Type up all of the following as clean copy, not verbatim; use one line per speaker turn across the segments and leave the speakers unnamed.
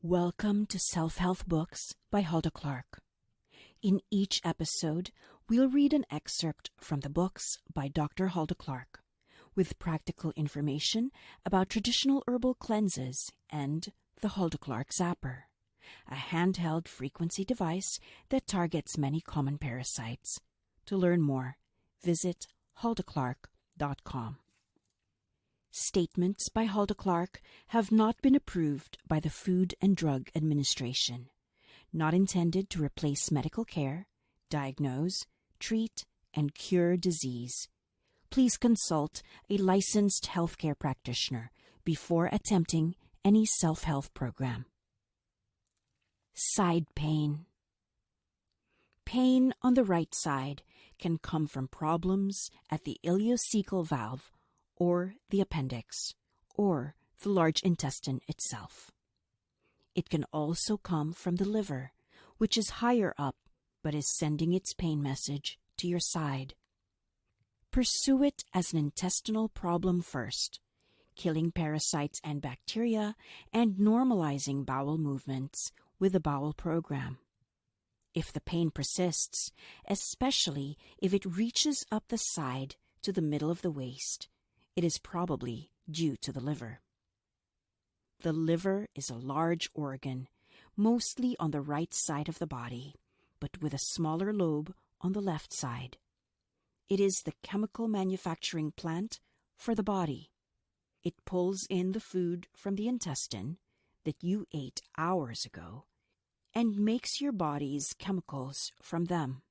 Welcome to Self-Help Books by Hulda Clark. In each episode, we'll read an excerpt from the books by Dr. Hulda Clark, with practical information about traditional herbal cleanses and the Hulda Clark Zapper, a handheld frequency device that targets many common parasites. To learn more, visit huldaclark.com. Statements by Hulda Clark have not been approved by the Food and Drug Administration, not intended to replace medical care, diagnose, treat, and cure disease. Please consult a licensed healthcare practitioner before attempting any self-help program. Side pain. Pain on the right side can come from problems at the ileocecal valve or the appendix, or the large intestine itself. It can also come from the liver, which is higher up but is sending its pain message to your side. Pursue it as an intestinal problem first, killing parasites and bacteria and normalizing bowel movements with a bowel program. If the pain persists, especially if it reaches up the side to the middle of the waist, it is probably due to the liver. The liver is a large organ, mostly on the right side of the body, but with a smaller lobe on the left side. It is the chemical manufacturing plant for the body. It pulls in the food from the intestine that you ate hours ago and makes your body's chemicals from them.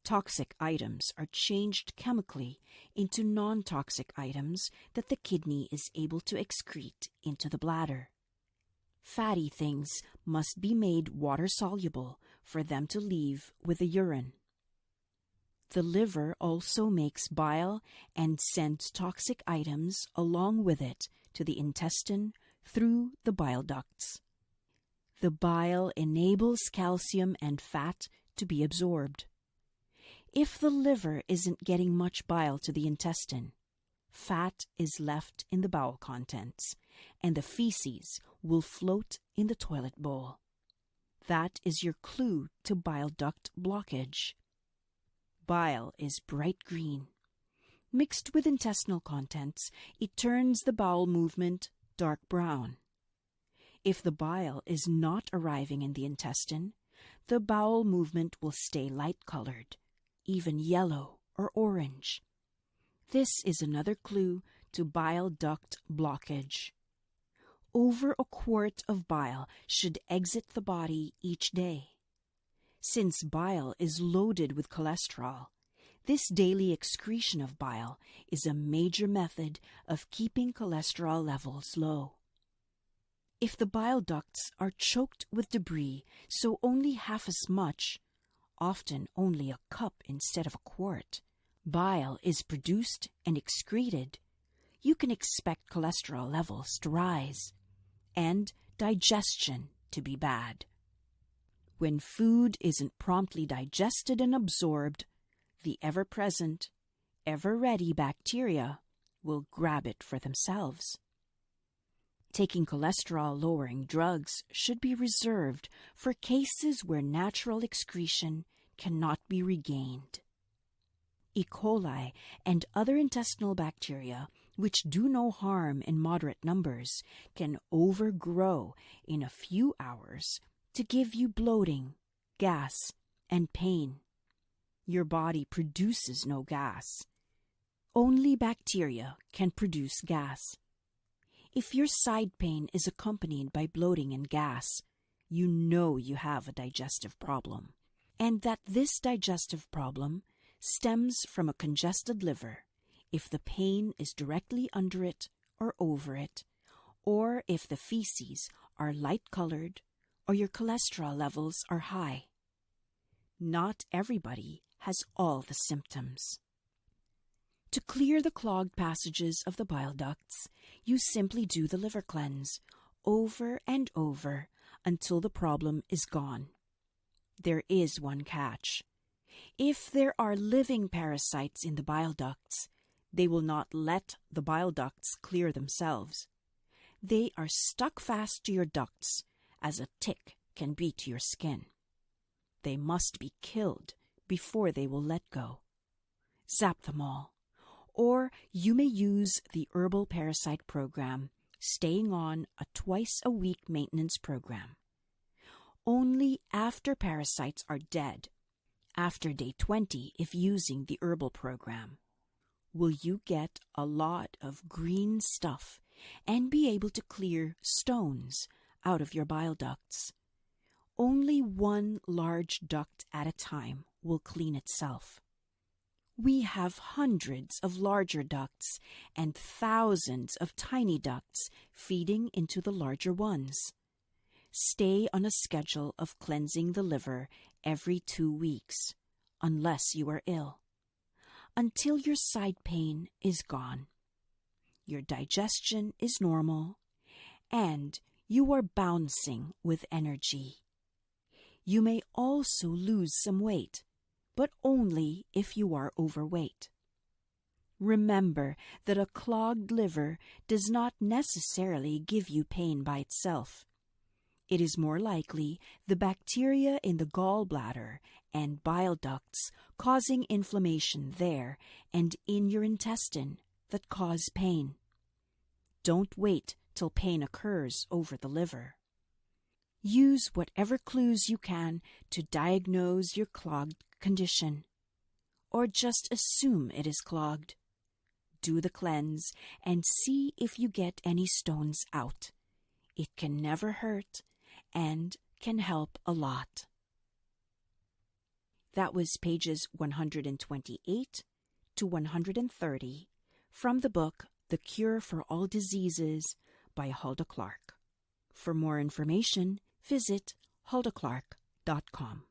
Toxic items are changed chemically into non-toxic items that the kidney is able to excrete into the bladder. Fatty things must be made water-soluble for them to leave with the urine. The liver also makes bile and sends toxic items along with it to the intestine through the bile ducts. The bile enables calcium and fat to be absorbed. If the liver isn't getting much bile to the intestine, fat is left in the bowel contents, and the feces will float in the toilet bowl. That is your clue to bile duct blockage. Bile is bright green. Mixed with intestinal contents, it turns the bowel movement dark brown. If the bile is not arriving in the intestine, the bowel movement will stay light-colored, even yellow or orange. This is another clue to bile duct blockage. Over a quart of bile should exit the body each day. Since bile is loaded with cholesterol, this daily excretion of bile is a major method of keeping cholesterol levels low. If the bile ducts are choked with debris, so only half as much, often only a cup instead of a quart, bile is produced and excreted, you can expect cholesterol levels to rise and digestion to be bad. When food isn't promptly digested and absorbed, the ever-present, ever-ready bacteria will grab it for themselves. Taking cholesterol-lowering drugs should be reserved for cases where natural excretion cannot be regained. E. coli and other intestinal bacteria, which do no harm in moderate numbers, can overgrow in a few hours to give you bloating, gas, and pain. Your body produces no gas. Only bacteria can produce gas. If your side pain is accompanied by bloating and gas, you know you have a digestive problem, and that this digestive problem stems from a congested liver if the pain is directly under it or over it, or if the feces are light-colored or your cholesterol levels are high. Not everybody has all the symptoms. To clear the clogged passages of the bile ducts, you simply do the liver cleanse over and over until the problem is gone. There is one catch. If there are living parasites in the bile ducts, they will not let the bile ducts clear themselves. They are stuck fast to your ducts as a tick can be to your skin. They must be killed before they will let go. Zap them all. Or you may use the Herbal Parasite program, staying on a twice-a-week maintenance program. Only after parasites are dead, after day 20 if using the herbal program, will you get a lot of green stuff and be able to clear stones out of your bile ducts. Only one large duct at a time will clean itself. We have hundreds of larger ducts and thousands of tiny ducts feeding into the larger ones. Stay on a schedule of cleansing the liver every 2 weeks, unless you are ill, until your side pain is gone, your digestion is normal, and you are bouncing with energy. You may also lose some weight, but only if you are overweight. Remember that a clogged liver does not necessarily give you pain by itself. It is more likely the bacteria in the gallbladder and bile ducts causing inflammation there and in your intestine that cause pain. Don't wait till pain occurs over the liver. Use whatever clues you can to diagnose your clogged condition, or just assume it is clogged. Do the cleanse and see if you get any stones out. It can never hurt and can help a lot. That was pages 128 to 130 from the book The Cure for All Diseases by Hulda Clark. For more information, visit huldaclark.com.